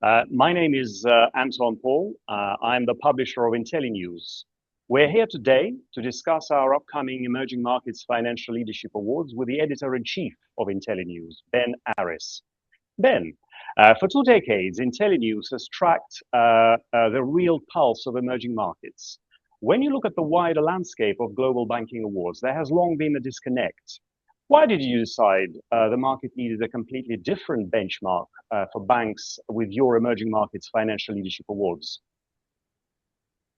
My name is Anton Paul. I'm the publisher of IntelliNews. We're here today to discuss our upcoming Emerging Markets Financial Leadership Awards with the editor-in-chief of IntelliNews, Ben Aris. Ben, for 2 decades, IntelliNews has tracked the real pulse of emerging markets. When you look at the wider landscape of global banking awards, there has long been a disconnect. Why did you decide the market needed a completely different benchmark for banks with your Emerging Markets Financial Leadership Awards?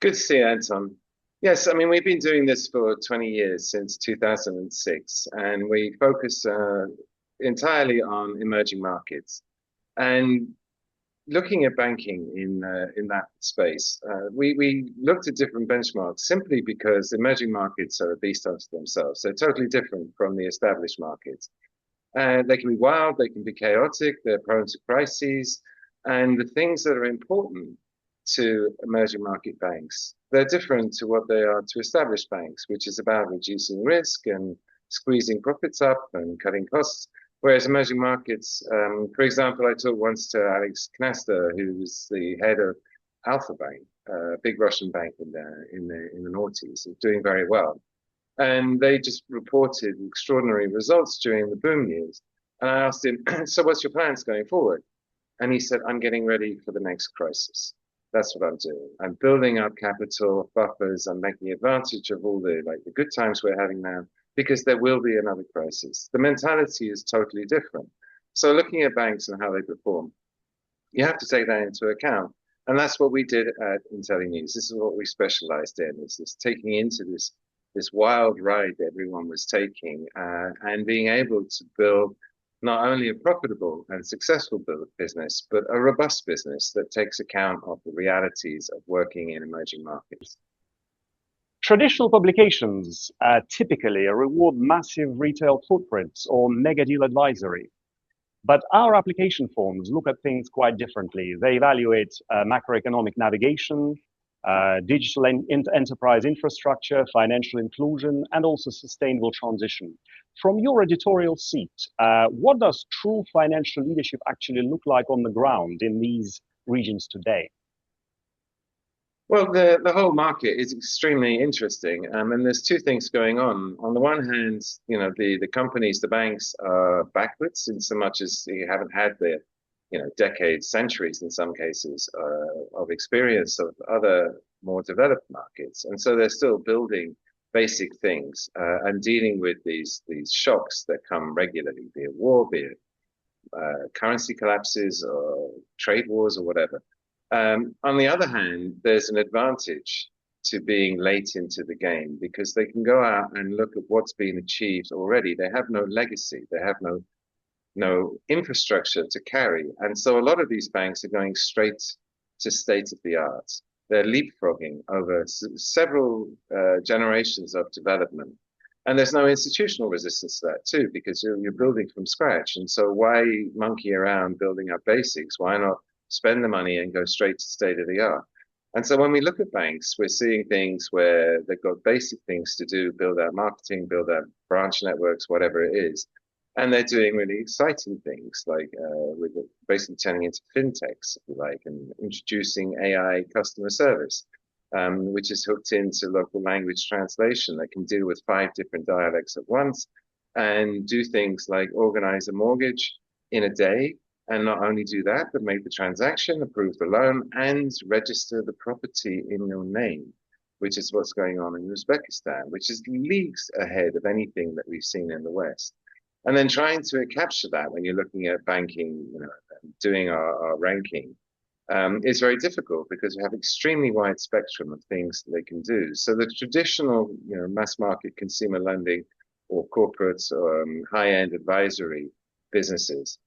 Good to see you, Anton. Yes, I mean, we've been doing this for 20 years, since 2006, and we focus entirely on emerging markets. And looking at banking in that space, we looked at different benchmarks simply because emerging markets are a beast unto themselves. They're totally different from the established markets. They can be wild, they can be chaotic, they're prone to crises, and the things that are important to emerging market banks, they're different to what they are to established banks, which is about reducing risk and squeezing profits up and cutting costs. Whereas emerging markets, for example, I talked once to Alex Knaster, who was the head of Alpha Bank, a big Russian bank in the noughties, doing very well. And they just reported extraordinary results during the boom years. And I asked him, so what's your plans going forward? And he said, I'm getting ready for the next crisis. That's what I'm doing. I'm building up capital buffers. I'm making advantage of all the good times we're having now, because there will be another crisis. The mentality is totally different. So looking at banks and how they perform, you have to take that into account. And that's what we did at IntelliNews. This is what we specialized in, is this taking into this wild ride that everyone was taking, and being able to build not only a profitable and successful business, but a robust business that takes account of the realities of working in emerging markets. Traditional publications typically reward massive retail footprints or mega deal advisory. But our application forms look at things quite differently. They evaluate macroeconomic navigation, digital enterprise infrastructure, financial inclusion, and also sustainable transition. From your editorial seat, what does true financial leadership actually look like on the ground in these regions today? Well, the whole market is extremely interesting, and there's two things going on. On the one hand, the companies, the banks are backwards in so much as they haven't had the decades, centuries in some cases, of experience of other more developed markets, and so they're still building basic things and dealing with these shocks that come regularly, be it war, be it currency collapses or trade wars or whatever. On the other hand, there's an advantage to being late into the game, because they can go out and look at what's been achieved already. They have no legacy. They have no infrastructure to carry. And so a lot of these banks are going straight to state of the art. They're leapfrogging over several generations of development. And there's no institutional resistance to that too, because you're building from scratch. And so why monkey around building up basics? Why not spend the money and go straight to state of the art? And so when we look at banks, we're seeing things where they've got basic things to do, build out marketing, build out branch networks, whatever it is. And they're doing really exciting things, like with basically turning into fintechs, if you like, and introducing AI customer service, which is hooked into local language translation that can deal with 5 different dialects at once, and do things like organize a mortgage in a day. And not only do that, but make the transaction, approve the loan, and register the property in your name, which is what's going on in Uzbekistan, which is leagues ahead of anything that we've seen in the West. And then trying to capture that when you're looking at banking, doing our ranking, is very difficult, because we have extremely wide spectrum of things that they can do. So the traditional, mass market consumer lending or corporate high-end advisory businesses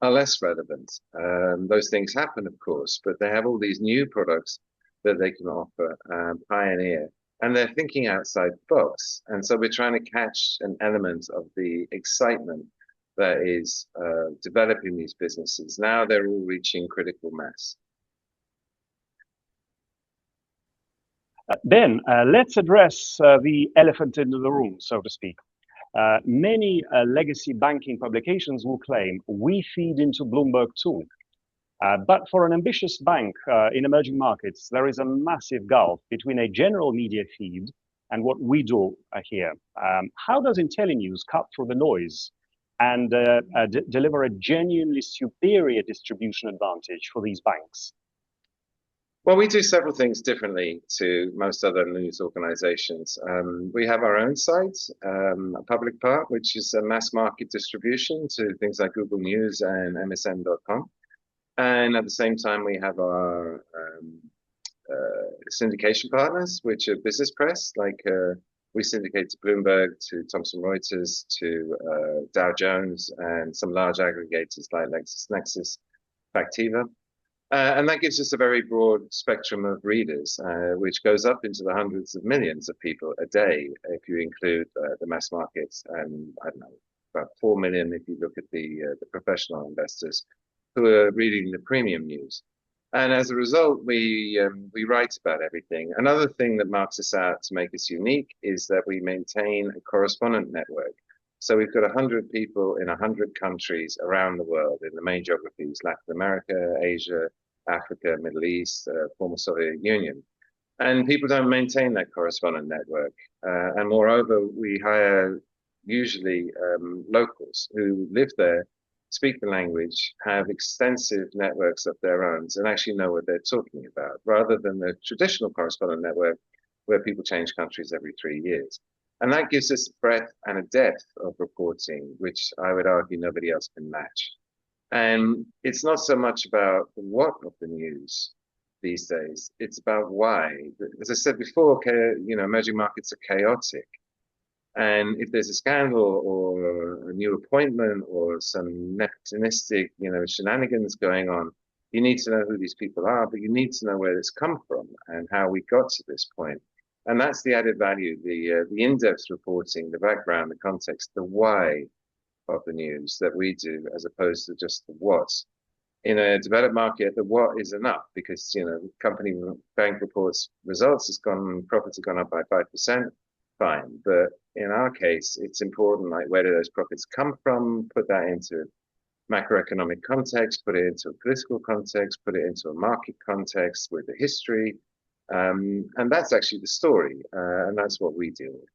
are less relevant. Those things happen, of course, but they have all these new products that they can offer, pioneer, and they're thinking outside the box. And so we're trying to catch an element of the excitement that is developing these businesses. Now they're all reaching critical mass. Then let's address the elephant in the room, so to speak. Many legacy banking publications will claim we feed into Bloomberg too. But for an ambitious bank in emerging markets, there is a massive gulf between a general media feed and what we do here. How does IntelliNews cut through the noise and deliver a genuinely superior distribution advantage for these banks? Well, we do several things differently to most other news organizations. We have our own site, a public part, which is a mass market distribution to things like Google News and MSN.com. And at the same time, we have our syndication partners, which are business press, like we syndicate to Bloomberg, to Thomson Reuters, to Dow Jones, and some large aggregators like LexisNexis, Factiva. And that gives us a very broad spectrum of readers, which goes up into the hundreds of millions of people a day if you include the mass markets, and I don't know, about 4 million if you look at the professional investors who are reading the premium news. And as a result, we write about everything. Another thing that marks us out to make us unique is that we maintain a correspondent network. So we've got 100 people in 100 countries around the world in the main geographies: Latin America, Asia, Africa, Middle East, former Soviet Union. And people don't maintain that correspondent network. And moreover, we hire usually locals who live there, speak the language, have extensive networks of their own, and actually know what they're talking about, rather than the traditional correspondent network where people change countries every 3 years. And that gives us a breadth and a depth of reporting, which I would argue nobody else can match. And it's not so much about the what of the news these days, it's about why. As I said before, emerging markets are chaotic. And if there's a scandal or a new appointment or some nepotistic, shenanigans going on, you need to know who these people are, but you need to know where it's come from and how we got to this point. And that's the added value, the in-depth reporting, the background, the context, the why of the news that we do, as opposed to just the what. In a developed market, the what is enough because, company bank reports results profits have gone up by 5%, fine. But in our case, it's important, like, where do those profits come from? Put that into macroeconomic context, put it into a political context, put it into a market context with the history. And that's actually the story. And that's what we deal with.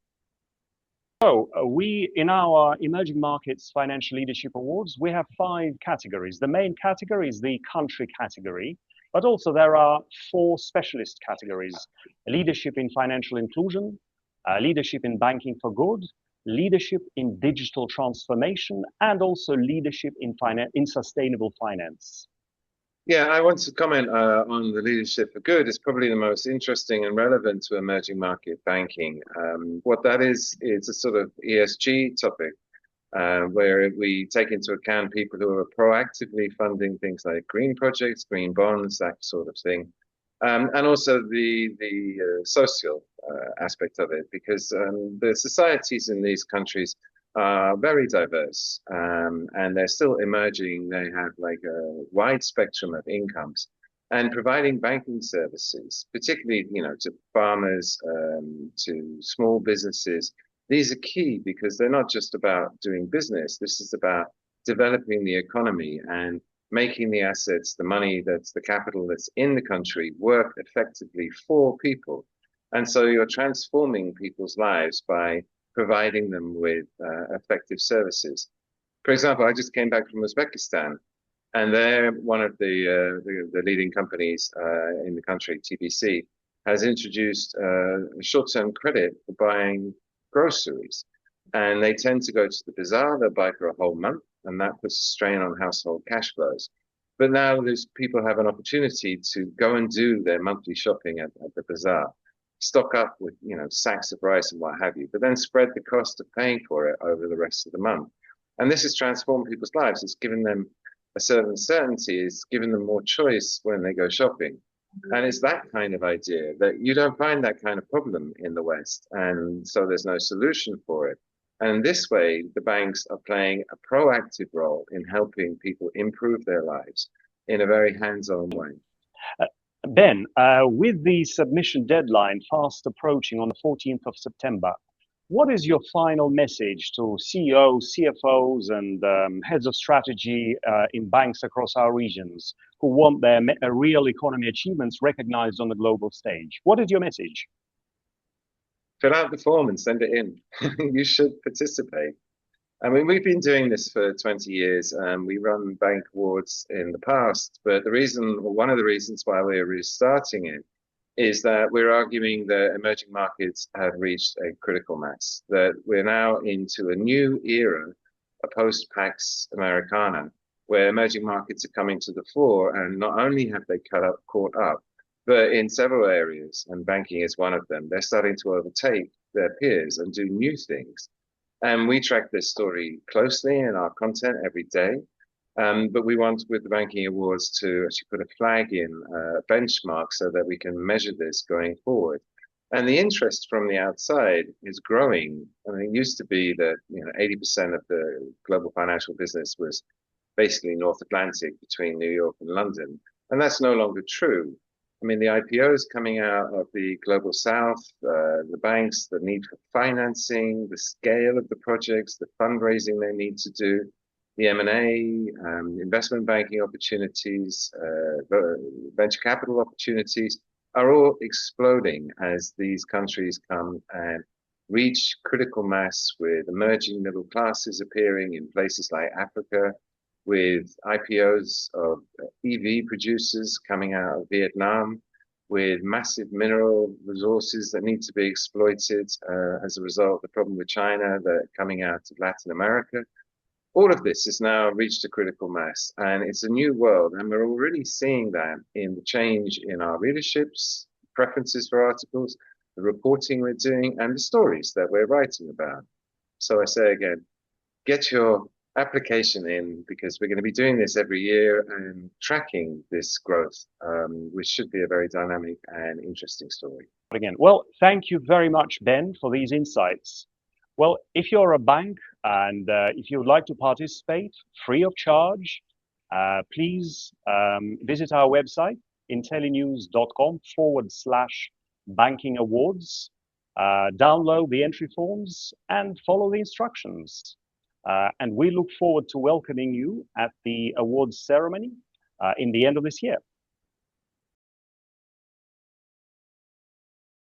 So we, in our Emerging Markets Financial Leadership Awards, we have 5 categories. The main category is the country category, but also there are 4 specialist categories: leadership in financial inclusion, leadership in banking for good, leadership in digital transformation, and also leadership in sustainable finance. Yeah, I want to comment on the leadership for good. It's probably the most interesting and relevant to emerging market banking. What that is a sort of ESG topic where we take into account people who are proactively funding things like green projects, green bonds, that sort of thing. And also the social aspect of it, because the societies in these countries are very diverse, and they're still emerging. They have like a wide spectrum of incomes, and providing banking services, particularly to farmers, to small businesses. These are key because they're not just about doing business. This is about developing the economy and making the assets, the money, that's the capital that's in the country, work effectively for people. And so you're transforming people's lives by providing them with effective services. For example, I just came back from Uzbekistan, and they're one of the leading companies in the country, TBC, has introduced short-term credit for buying groceries. And they tend to go to the bazaar, they'll buy for a whole month, and that puts a strain on household cash flows. But now these people have an opportunity to go and do their monthly shopping at the bazaar, stock up with sacks of rice and what have you, but then spread the cost of paying for it over the rest of the month. And this has transformed people's lives. It's given them a certain certainty. It's given them more choice when they go shopping. And it's that kind of idea that you don't find that kind of problem in the West. And so there's no solution for it. And this way, the banks are playing a proactive role in helping people improve their lives in a very hands-on way. Ben, with the submission deadline fast approaching on the 14th of September, What is your final message to CEOs, CFOs, and heads of strategy in banks across our regions who want their real economy achievements recognized on the global stage? What is your message? Fill out the form and send it in. You should participate. I mean, we've been doing this for 20 years. We run bank awards in the past, but the reason, or one of the reasons why we're restarting it is that we're arguing that emerging markets have reached a critical mass, that we're now into a new era, a post-Pax Americana, where emerging markets are coming to the fore, and not only have they caught up, but in several areas, and banking is one of them, they're starting to overtake their peers and do new things. And we track this story closely in our content every day. But we want, with the Banking Awards, to actually put a flag in, a benchmark, so that we can measure this going forward. And the interest from the outside is growing. I mean, it used to be that 80% of the global financial business was basically North Atlantic between New York and London, and that's no longer true. I mean, the IPOs coming out of the global south, the banks, the need for financing, the scale of the projects, the fundraising they need to do, the M&A, investment banking opportunities, venture capital opportunities are all exploding as these countries come and reach critical mass, with emerging middle classes appearing in places like Africa, with IPOs of EV producers coming out of Vietnam, with massive mineral resources that need to be exploited as a result of the problem with China that are coming out of Latin America. All of this has now reached a critical mass, and it's a new world. And we're already seeing that in the change in our readerships, preferences for articles, the reporting we're doing, and the stories that we're writing about. So I say again, get your application in, because we're going to be doing this every year and tracking this growth, which should be a very dynamic and interesting story. Again, well, thank you very much, Ben, for these insights. Well, if you're a bank and if you would like to participate free of charge, please visit our website, intellinews.com/banking awards, download the entry forms and follow the instructions. And we look forward to welcoming you at the awards ceremony in the end of this year.